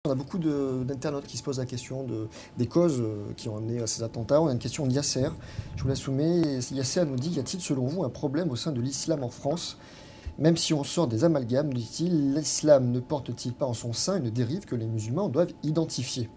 On a beaucoup d'internautes qui se posent la question des causes qui ont amené à ces attentats. On a une question de Yasser. Je vous la soumets. Yasser nous dit, y a-t-il selon vous un problème au sein de l'islam en France? Même si on sort des amalgames, dit-il, l'islam ne porte-t-il pas en son sein une dérive que les musulmans doivent identifier?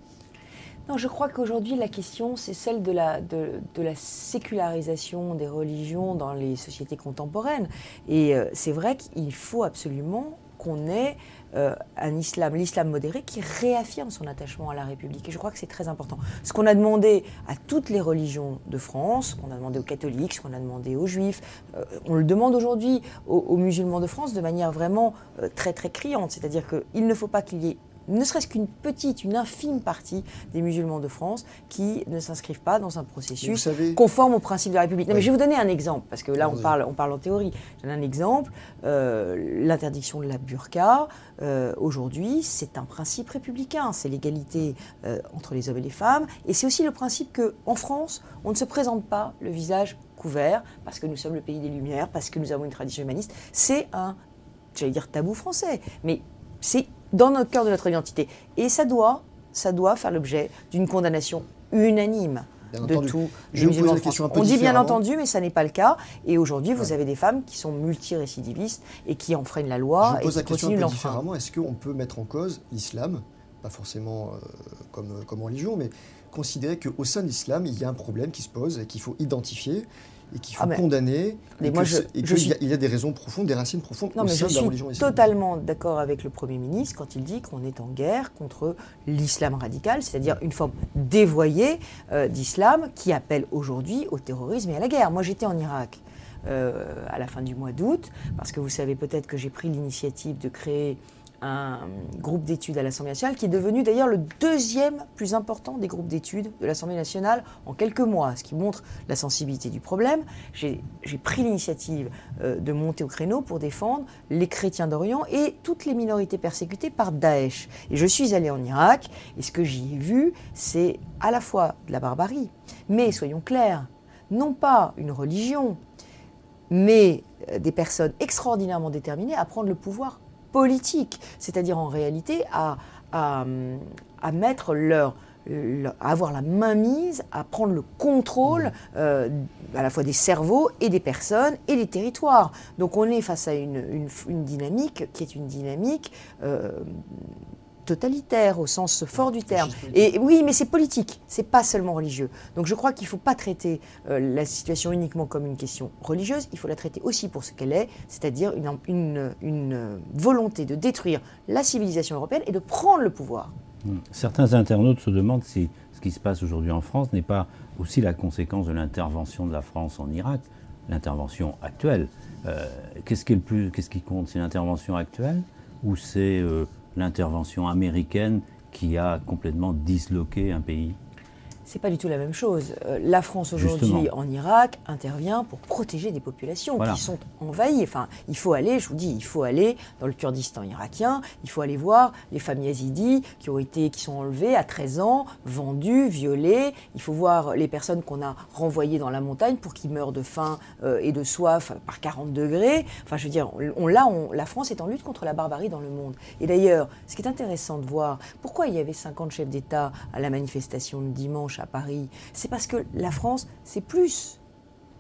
Non, je crois qu'aujourd'hui, la question, c'est celle de la sécularisation des religions dans les sociétés contemporaines. Et c'est vrai qu'il faut absolument qu'on ait un islam, l'islam modéré, qui réaffirme son attachement à la République. Et je crois que c'est très important. Ce qu'on a demandé à toutes les religions de France, ce qu'on a demandé aux catholiques, ce qu'on a demandé aux juifs, on le demande aujourd'hui aux musulmans de France de manière vraiment très très criante. C'est-à-dire qu'il ne faut pas qu'il y ait ne serait-ce qu'une petite, une infime partie des musulmans de France qui ne s'inscrivent pas dans un processus conforme aux principes de la République. Non, mais je vais vous donner un exemple, parce que là, on parle en théorie. J'en ai un exemple. L'interdiction de la burqa, aujourd'hui, c'est un principe républicain. C'est l'égalité entre les hommes et les femmes. Et c'est aussi le principe qu'en France, on ne se présente pas le visage couvert, parce que nous sommes le pays des Lumières, parce que nous avons une tradition humaniste. C'est un, j'allais dire, tabou français. Mais c'est dans notre cœur de notre identité. Et ça doit faire l'objet d'une condamnation unanime de tous les musulmans de France. On dit bien entendu, mais ça n'est pas le cas. Et aujourd'hui, vous avez des femmes qui sont multirécidivistes et qui enfreignent la loi. Je pose la question un peu différemment. Est-ce qu'on peut mettre en cause l'islam, pas forcément comme religion, mais considérer qu'au sein de l'islam, il y a un problème qui se pose et qu'il faut identifier et qu'il faut condamner, il y a des raisons profondes, des racines profondes au sein de la religion islamique. Je suis totalement d'accord avec le Premier ministre quand il dit qu'on est en guerre contre l'islam radical, c'est-à-dire une forme dévoyée d'islam qui appelle aujourd'hui au terrorisme et à la guerre. Moi, j'étais en Irak à la fin du mois d'août, parce que vous savez peut-être que j'ai pris l'initiative de créer un groupe d'études à l'Assemblée nationale, qui est devenu d'ailleurs le deuxième plus important des groupes d'études de l'Assemblée nationale en quelques mois, ce qui montre la sensibilité du problème. J'ai pris l'initiative de monter au créneau pour défendre les chrétiens d'Orient et toutes les minorités persécutées par Daesh. Et je suis allée en Irak, et ce que j'y ai vu, c'est à la fois de la barbarie, mais soyons clairs, non pas une religion, mais des personnes extraordinairement déterminées à prendre le pouvoir politique, c'est-à-dire en réalité à mettre à avoir la main mise, à prendre le contrôle à la fois des cerveaux et des personnes et des territoires. Donc on est face à une dynamique qui est une dynamique totalitaire au sens fort du terme. Et oui, mais c'est politique, c'est pas seulement religieux. Donc je crois qu'il ne faut pas traiter la situation uniquement comme une question religieuse, il faut la traiter aussi pour ce qu'elle est, c'est-à-dire une volonté de détruire la civilisation européenne et de prendre le pouvoir. Certains internautes se demandent si ce qui se passe aujourd'hui en France n'est pas aussi la conséquence de l'intervention de la France en Irak, l'intervention actuelle. Qu'est-ce qui compte? C'est l'intervention actuelle ou c'est l'intervention américaine qui a complètement disloqué un pays? C'est pas du tout la même chose. La France aujourd'hui en Irak intervient pour protéger des populations qui sont envahies. Enfin, il faut aller, je vous dis, il faut aller dans le Kurdistan irakien, il faut aller voir les femmes yazidis qui sont enlevées à 13 ans, vendues, violées. Il faut voir les personnes qu'on a renvoyées dans la montagne pour qu'ils meurent de faim et de soif par 40 degrés. Enfin, je veux dire, la France est en lutte contre la barbarie dans le monde. Et d'ailleurs, ce qui est intéressant de voir, pourquoi il y avait 50 chefs d'État à la manifestation de dimanche à Paris, c'est parce que la France, c'est plus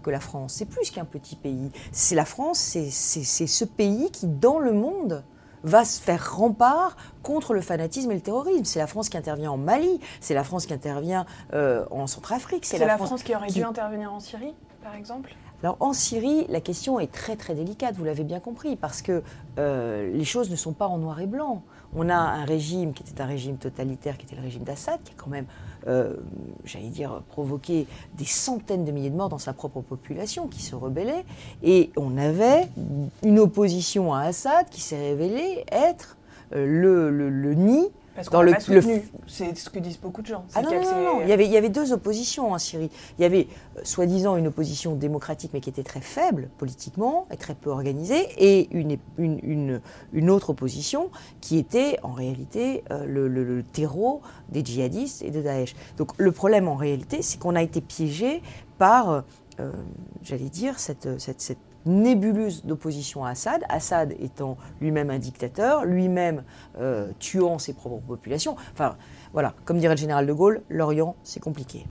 que la France, c'est plus qu'un petit pays. C'est la France, c'est ce pays qui, dans le monde, va se faire rempart contre le fanatisme et le terrorisme. C'est la France qui intervient en Mali, c'est la France qui intervient en Centrafrique. C'est la France qui aurait dû intervenir en Syrie, par exemple ? Alors en Syrie, la question est très très délicate, vous l'avez bien compris, parce que les choses ne sont pas en noir et blanc. On a un régime qui était un régime totalitaire, qui était le régime d'Assad, qui a quand même, j'allais dire, provoqué des centaines de milliers de morts dans sa propre population, qui se rebellait. Et on avait une opposition à Assad qui s'est révélée être le nid. Parce qu'on l'a pas soutenu, c'est ce que disent beaucoup de gens. Non. Il y avait deux oppositions en Syrie. Il y avait soi-disant une opposition démocratique, mais qui était très faible politiquement et très peu organisée, et une autre opposition qui était en réalité le terreau des djihadistes et de Daesh. Donc le problème en réalité, c'est qu'on a été piégé par, j'allais dire, cette nébuleuse d'opposition à Assad, Assad étant lui-même un dictateur, lui-même tuant ses propres populations. Enfin, voilà, comme dirait le général de Gaulle, l'Orient, c'est compliqué.